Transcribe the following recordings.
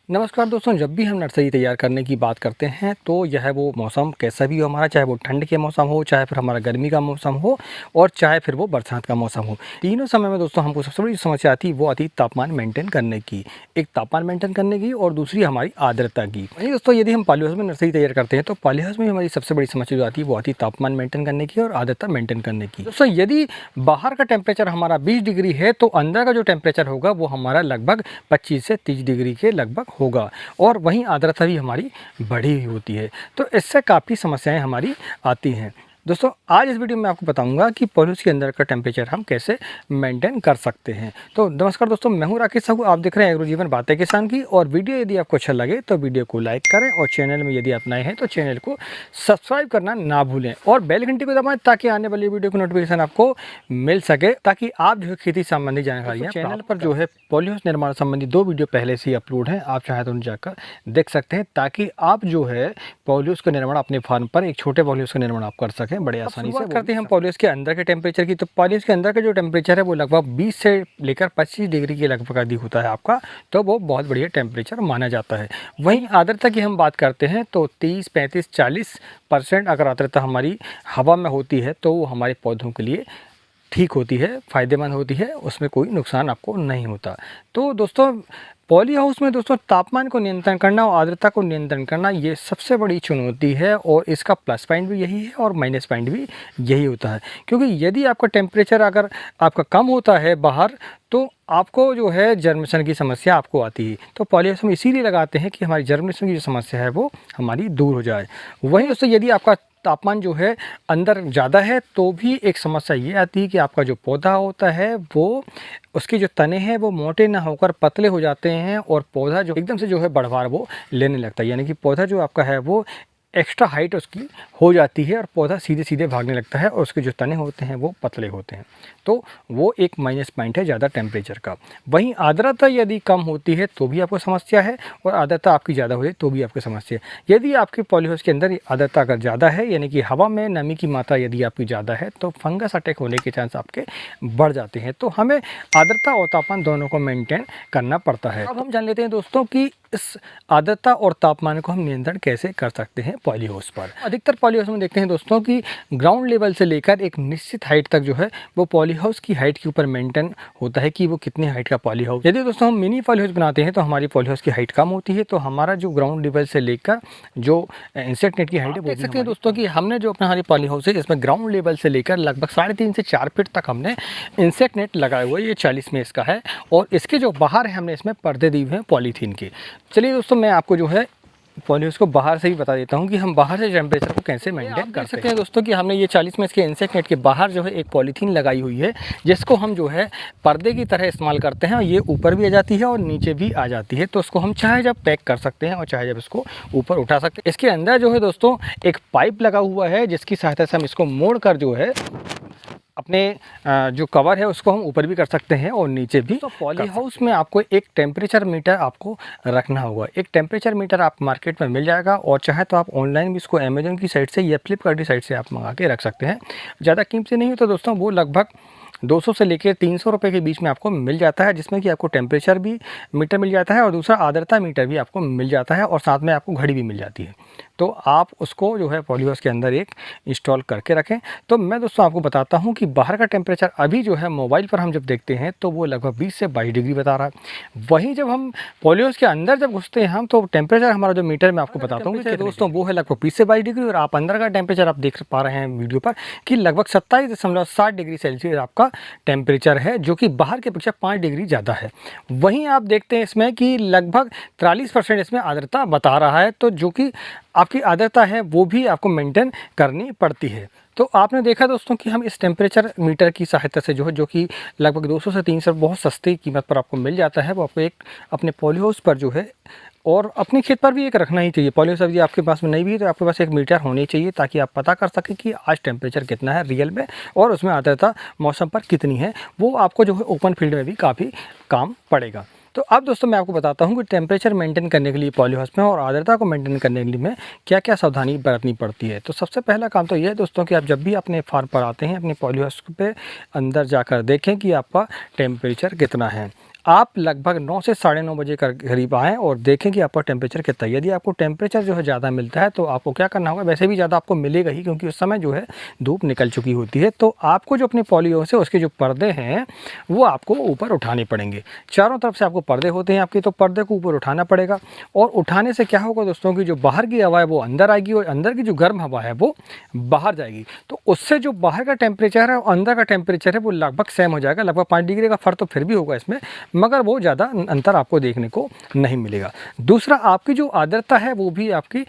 नमस्कार दोस्तों, जब भी हम नर्सरी तैयार करने की बात करते हैं तो यह वो मौसम कैसा भी हो हमारा, चाहे वो ठंड के मौसम हो, चाहे फिर हमारा गर्मी का मौसम हो और चाहे फिर वो बरसात का मौसम हो, तीनों समय में दोस्तों हमको सबसे बड़ी समस्या आती है वो आती है तापमान मेंटेन करने की। एक तापमान मेंटेन करने की और दूसरी हमारी आर्द्रता की। वहीं दोस्तों यदि हम पॉली हाउस में नर्सरी तैयार करते हैं तो पॉली हाउस में हमारी सबसे बड़ी समस्या जो आती है वो आती है तापमान मेंटेन करने की और आर्द्रता मेंटेन करने की। दोस्तों यदि बाहर का टेम्परेचर हमारा 20 डिग्री है तो अंदर का जो टेम्परेचर होगा वो हमारा लगभग 25 से 30 डिग्री के लगभग होगा और वहीं आर्द्रता भी हमारी बढ़ी हुई होती है। तो इससे काफ़ी समस्याएं हमारी आती हैं। दोस्तों आज इस वीडियो में आपको बताऊंगा कि पॉलिहाउस के अंदर का टेम्परेचर हम कैसे मेंटेन कर सकते हैं। तो नमस्कार दोस्तों, मैं हूं राकेश साहू, आप देख रहे हैं एग्रो जीवन बातें किसान की। और वीडियो यदि आपको अच्छा लगे तो वीडियो को लाइक करें और चैनल में यदि आप नए हैं तो चैनल को सब्सक्राइब करना ना भूलें और बेल घंटी को दबाएं ताकि आने वाली वीडियो की नोटिफिकेशन आपको मिल सके, ताकि आप जो है खेती संबंधी जानकारियाँ चैनल पर जो है पॉलिहाउस निर्माण संबंधी 2 वीडियो पहले से ही अपलोड हैं, आप चाहें तो उन जाकर देख सकते हैं, ताकि आप जो है पॉलिहाउस का निर्माण अपने फार्म पर एक छोटे पॉलिहाउस का निर्माण आप कर सकें बड़े आसानी से। करते हैं हम पॉलिहाउस के अंदर के टेम्परेचर की। तो पॉलिहाउस के अंदर का जो टेम्परेचर है वो लगभग 20 से लेकर 25 डिग्री के लगभग अधिक होता है आपका, तो वो बहुत बढ़िया टेम्परेचर माना जाता है। वहीं आर्द्रता की हम बात करते हैं तो 30, 35, 40% अगर आर्द्रता हमारी हवा में होती है तो वो हमारे पौधों के लिए ठीक होती है, फ़ायदेमंद होती है, उसमें कोई नुकसान आपको नहीं होता। तो दोस्तों पॉली हाउस में दोस्तों तापमान को नियंत्रण करना और आर्द्रता को नियंत्रण करना ये सबसे बड़ी चुनौती है और इसका प्लस पॉइंट भी यही है और माइनस पॉइंट भी यही होता है। क्योंकि यदि आपका टेम्परेचर अगर आपका कम होता है बाहर तो आपको जो है जर्मिनेशन की समस्या आपको आती है। तो पॉली हाउस हम इसीलिए लगाते हैं कि हमारी जर्मिनेशन की जो समस्या है वो हमारी दूर हो जाए। वहीं दोस्तों यदि आपका तापमान जो है अंदर ज़्यादा है तो भी एक समस्या ये आती है कि आपका जो पौधा होता है वो उसके जो तने हैं वो मोटे ना होकर पतले हो जाते हैं और पौधा जो एकदम से जो है बढ़वार वो लेने लगता है, यानी कि पौधा जो आपका है वो एक्स्ट्रा हाइट उसकी हो जाती है और पौधा सीधे सीधे भागने लगता है और उसके जो तने होते हैं वो पतले होते हैं। तो वो एक माइनस पॉइंट है ज़्यादा टेम्परेचर का। वहीं आर्द्रता यदि कम होती है तो भी आपको समस्या है और आर्द्रता आपकी ज़्यादा हो जाए तो भी आपकी समस्या है। यदि आपके पॉलीहाउस के अंदर आर्द्रता अगर ज़्यादा है, यानी कि हवा में नमी की मात्रा यदि आपकी ज़्यादा है तो फंगस अटैक होने के चांस आपके बढ़ जाते हैं। तो हमें आर्द्रता और तापमान दोनों को मेंटेन करना पड़ता है। अब हम जान लेते हैं दोस्तों कि इस आर्द्रता और तापमान को हम नियंत्रण कैसे कर सकते हैं पॉली हाउस पर। अधिकतर पॉली हाउस में देखते हैं दोस्तों कि ग्राउंड लेवल से लेकर एक निश्चित हाइट तक जो है वो पॉली हाउस की हाइट के ऊपर मेंटेन होता है कि वो कितनी हाइट का पॉली हाउस। यदि दोस्तों हम मिनी पॉली हाउस बनाते हैं तो हमारी पॉली हाउस की हाइट कम होती है, तो हमारा जो ग्राउंड लेवल से लेकर जो इंसेक्ट नेट की हाइट है वो देख सकते हैं दोस्तों कि हमने जो अपना हमारी पॉली हाउस है इसमें ग्राउंड लेवल से लेकर लगभग 3.5 से 4 फीट तक हमने इंसेक्ट नेट लगाया हुआ है। ये 40 में इसका है और इसके जो बाहर है हमने इसमें पर्दे दिए हुए हैं पॉलीथीन के। चलिए दोस्तों मैं आपको जो है पॉलीहाउस को बाहर से ही बता देता हूँ कि हम बाहर से टेम्परेचर को कैसे मेंटेन कर सकते हैं। दोस्तों कि हमने ये 40 में इसके इंसेक्ट नेट के बाहर जो है एक पॉलीथीन लगाई हुई है जिसको हम जो है पर्दे की तरह इस्तेमाल करते हैं और ये ऊपर भी आ जाती है और नीचे भी आ जाती है। तो उसको हम चाहे जब पैक कर सकते हैं और चाहे जब इसको ऊपर उठा सकते हैं। इसके अंदर जो है दोस्तों एक पाइप लगा हुआ है जिसकी सहायता से हम इसको मोड़ कर जो है अपने जो कवर है उसको हम ऊपर भी कर सकते हैं और नीचे भी। तो पॉली हाउस में आपको एक टेम्परेचर मीटर आपको रखना होगा। एक टेम्परेचर मीटर आप मार्केट में मिल जाएगा और चाहे तो आप ऑनलाइन भी इसको अमेजोन की साइट से या फ्लिपकार्ट की साइट से आप मंगा के रख सकते हैं। ज़्यादा कीमत से नहीं होता दोस्तों, वो लगभग 200 से लेकर 300 रुपये के बीच में आपको मिल जाता है, जिसमें कि आपको टेम्परेचर भी मीटर मिल जाता है और दूसरा आर्द्रता मीटर भी आपको मिल जाता है और साथ में आपको घड़ी भी मिल जाती है। तो आप उसको जो है पॉलीहाउस के अंदर एक इंस्टॉल करके रखें। तो मैं दोस्तों आपको बताता हूँ कि बाहर का टेम्परेचर अभी जो है मोबाइल पर हम जब देखते हैं तो वो लगभग 20 से 22 डिग्री बता रहा है। वहीं जब हम पॉलीहाउस के अंदर जब घुसते हैं हम तो टेम्परेचर हमारा जो मीटर में आपको बताता हूँ कि दोस्तों वो है लगभग 20 से 22 डिग्री और आप अंदर का टेम्परेचर आप देख पा रहे हैं वीडियो पर कि लगभग 27.7 डिग्री सेल्सियस आपका टेम्परेचर है, जो कि बाहर की अपेक्षा 5 डिग्री ज़्यादा है। वहीं आप देखते हैं इसमें कि लगभग 43% इसमें आर्द्रता बता रहा है, तो जो कि आपकी आर्द्रता है वो भी आपको मेंटेन करनी पड़ती है। तो आपने देखा दोस्तों कि हम इस टेम्परेचर मीटर की सहायता से जो कि लगभग 200 से 300 बहुत सस्ती कीमत पर आपको मिल जाता है, वो आपको एक अपने पॉली हाउस पर जो है और अपने खेत पर भी एक रखना ही चाहिए। पॉली हाउस यदि आपके पास में नहीं भी है तो आपके पास एक मीटर होनी चाहिए ताकि आप पता कर सकें कि आज टेम्परेचर कितना है रियल में और उसमें आर्द्रता मौसम पर कितनी है। वो आपको जो है ओपन फील्ड में भी काफ़ी काम पड़ेगा। तो अब दोस्तों मैं आपको बताता हूँ कि टेम्परेचर मेंटेन करने के लिए पॉली हाउस में और आर्द्रता को मेंटेन करने के लिए में क्या क्या सावधानी बरतनी पड़ती है। तो सबसे पहला काम तो यह है दोस्तों कि आप जब भी अपने फार्म पर आते हैं अपने पॉली हाउस पे अंदर जाकर देखें कि आपका टेम्परेचर कितना है। आप लगभग 9 से 9:30 बजे के करीब आएँ और देखें कि आपका टेम्परेचर कितना है। यदि आपको टेम्परेचर जो है ज़्यादा मिलता है तो आपको क्या करना होगा, वैसे भी ज़्यादा आपको मिलेगा ही क्योंकि उस समय जो है धूप निकल चुकी होती है। तो आपको जो अपने पॉली हाउस है उसके जो पर्दे हैं वो आपको ऊपर उठाने पड़ेंगे। चारों तरफ से आपको पर्दे होते हैं आपके, तो पर्दे को ऊपर उठाना पड़ेगा। और उठाने से क्या होगा दोस्तों कि जो बाहर की हवा है वो अंदर आएगी और अंदर की जो गर्म हवा है वो बाहर जाएगी। तो उससे जो बाहर का टेम्परेचर है और अंदर का टेम्परेचर है वो लगभग सेम हो जाएगा। लगभग 5 डिग्री का फ़र्क तो फिर भी होगा इसमें, मगर वो ज़्यादा अंतर आपको देखने को नहीं मिलेगा। दूसरा, आपकी जो आर्द्रता है वो भी आपकी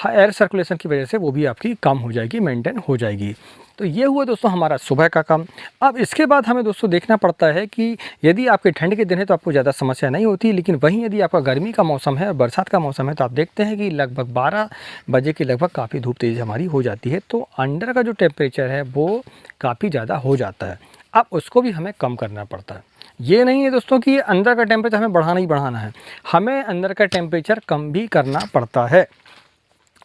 एयर सर्कुलेशन की वजह से वो भी आपकी कम हो जाएगी, मेंटेन हो जाएगी। तो ये हुआ दोस्तों हमारा सुबह का काम। अब इसके बाद हमें दोस्तों देखना पड़ता है कि यदि आपके ठंड के दिन है तो आपको ज़्यादा समस्या नहीं होती, लेकिन वहीं यदि आपका गर्मी का मौसम है और बरसात का मौसम है तो आप देखते हैं कि लगभग 12 बजे के लगभग काफ़ी धूप तेज़ हमारी हो जाती है। तो अंडर का जो टेम्परेचर है वो काफ़ी ज़्यादा हो जाता है। अब उसको भी हमें कम करना पड़ता है। ये नहीं है दोस्तों कि अंदर का टेम्परेचर हमें बढ़ाना ही बढ़ाना है, हमें अंदर का टेम्परेचर कम भी करना पड़ता है।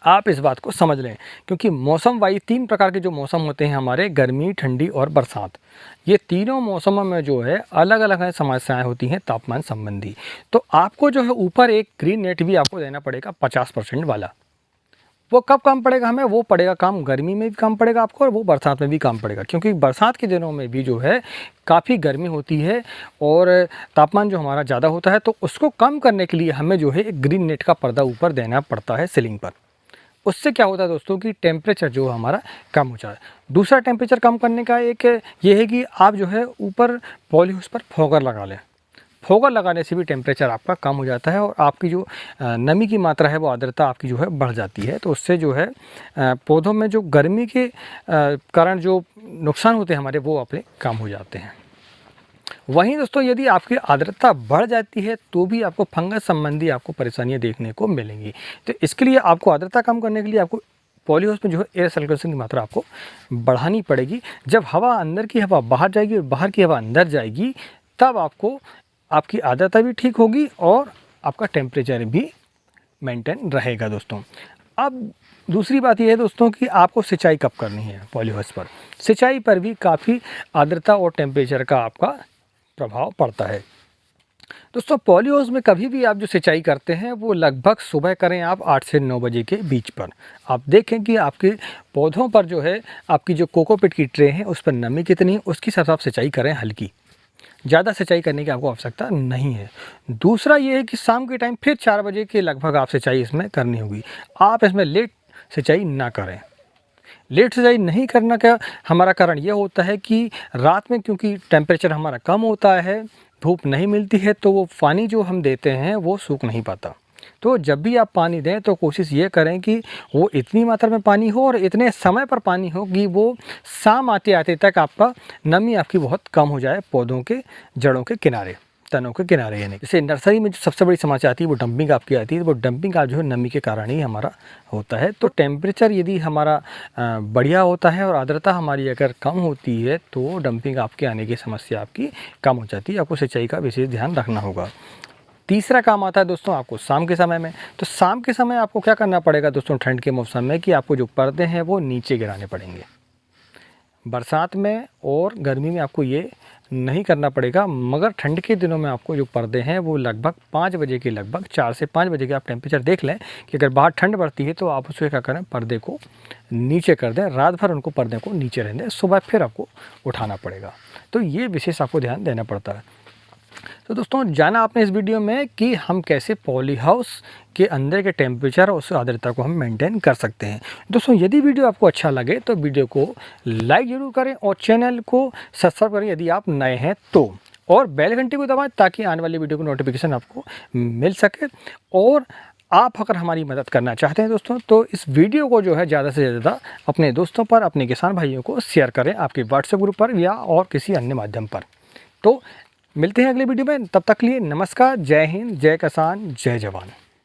आप इस बात को समझ लें, क्योंकि मौसम वाइज 3 प्रकार के जो मौसम होते हैं हमारे, गर्मी, ठंडी और बरसात। ये तीनों मौसमों में जो है अलग अलग समस्याएं होती हैं तापमान संबंधी। तो आपको जो है ऊपर एक ग्रीन नेट भी आपको देना पड़ेगा 50% वाला। वो कब काम पड़ेगा हमें, वो पड़ेगा काम गर्मी में भी काम पड़ेगा आपको और वो बरसात में भी काम पड़ेगा, क्योंकि बरसात के दिनों में भी जो है काफ़ी गर्मी होती है और तापमान जो हमारा ज़्यादा होता है। तो उसको कम करने के लिए हमें जो है एक ग्रीन नेट का पर्दा ऊपर देना पड़ता है सीलिंग पर। उससे क्या होता है दोस्तों कि टेम्परेचर जो हमारा कम हो जाए। दूसरा टेम्परेचर कम करने का एक ये है कि आप जो है ऊपर पॉली हाउस पर फोगर लगा लें। फोगर लगाने से भी टेम्परेचर आपका कम हो जाता है और आपकी जो नमी की मात्रा है वो आर्द्रता आपकी जो है बढ़ जाती है। तो उससे जो है पौधों में जो गर्मी के कारण जो नुकसान होते हैं हमारे वो अपने कम हो जाते हैं। वहीं दोस्तों यदि आपकी आर्द्रता बढ़ जाती है तो भी आपको फंगस संबंधी आपको परेशानियां देखने को मिलेंगी। तो इसके लिए आपको आर्द्रता कम करने के लिए आपको पॉली हाउस में जो है एयर सर्कुलेशन की मात्रा आपको बढ़ानी पड़ेगी। जब हवा अंदर की हवा बाहर जाएगी और बाहर की हवा अंदर जाएगी तब आपको आपकी आर्द्रता भी ठीक होगी और आपका टेम्परेचर भी मेंटेन रहेगा दोस्तों। अब दूसरी बात यह है दोस्तों कि आपको सिंचाई कब करनी है पॉली हाउस पर। सिंचाई पर भी काफ़ी आर्द्रता और टेम्परेचर का आपका प्रभाव पड़ता है। दोस्तों पॉली हाउस में कभी भी आप जो सिंचाई करते हैं वो लगभग सुबह करें आप 8 से 9 बजे के बीच पर। आप देखें कि आपके पौधों पर जो है आपकी जो कोकोपीट की ट्रे है उस पर नमी कितनी है, उसकी हिसाब से आप सिंचाई करें हल्की। ज़्यादा सिंचाई करने की आपको आवश्यकता नहीं है। दूसरा ये है कि शाम के टाइम फिर 4 बजे के लगभग आप सिंचाई इसमें करनी होगी। आप इसमें लेट सिंचाई ना करें। लेट सिंचाई नहीं करना का हमारा कारण यह होता है कि रात में क्योंकि टेम्परेचर हमारा कम होता है, धूप नहीं मिलती है, तो वो पानी जो हम देते हैं वो सूख नहीं पाता। तो जब भी आप पानी दें तो कोशिश ये करें कि वो इतनी मात्रा में पानी हो और इतने समय पर पानी हो कि वो शाम आते आते तक आपका नमी आपकी बहुत कम हो जाए पौधों के जड़ों के किनारे, तनों के किनारे। यानी जैसे नर्सरी में जो सबसे बड़ी समस्या आती है वो डंपिंग आपकी आती है। वो डंपिंग का जो है नमी के कारण ही हमारा होता है। तो टेम्परेचर यदि हमारा बढ़िया होता है और आर्द्रता हमारी अगर कम होती है तो डंपिंग आपके आने की समस्या आपकी कम हो जाती है। आपको सिंचाई का विशेष ध्यान रखना होगा। तीसरा काम आता है दोस्तों आपको शाम के समय में। तो शाम के समय आपको क्या करना पड़ेगा दोस्तों ठंड के मौसम में कि आपको जो पर्दे हैं वो नीचे गिराने पड़ेंगे। बरसात में और गर्मी में आपको ये नहीं करना पड़ेगा, मगर ठंड के दिनों में आपको जो पर्दे हैं वो लगभग 5 बजे के लगभग 4 से 5 बजे के आप टेम्परेचर देख लें कि अगर बाहर ठंड बढ़ती है तो आप उसको क्या करें, पर्दे को नीचे कर दें। रात भर उनको पर्दे को नीचे रहने दें, सुबह फिर आपको उठाना पड़ेगा। तो ये विशेष आपको ध्यान देना पड़ता है। तो दोस्तों जाना आपने इस वीडियो में कि हम कैसे पॉली हाउस के अंदर के टेम्परेचर और उस आर्द्रता को हम मेंटेन कर सकते हैं। दोस्तों यदि वीडियो आपको अच्छा लगे तो वीडियो को लाइक ज़रूर करें और चैनल को सब्सक्राइब करें यदि आप नए हैं तो, और बेल घंटी को दबाएं ताकि आने वाली वीडियो को नोटिफिकेशन आपको मिल सके। और आप अगर हमारी मदद करना चाहते हैं दोस्तों तो इस वीडियो को जो है ज़्यादा से ज़्यादा अपने दोस्तों पर, अपने किसान भाइयों को शेयर करें, आपके व्हाट्सएप ग्रुप पर या और किसी अन्य माध्यम पर। तो मिलते हैं अगले वीडियो में, तब तक के लिए नमस्कार, जय हिंद, जय किसान, जय जवान।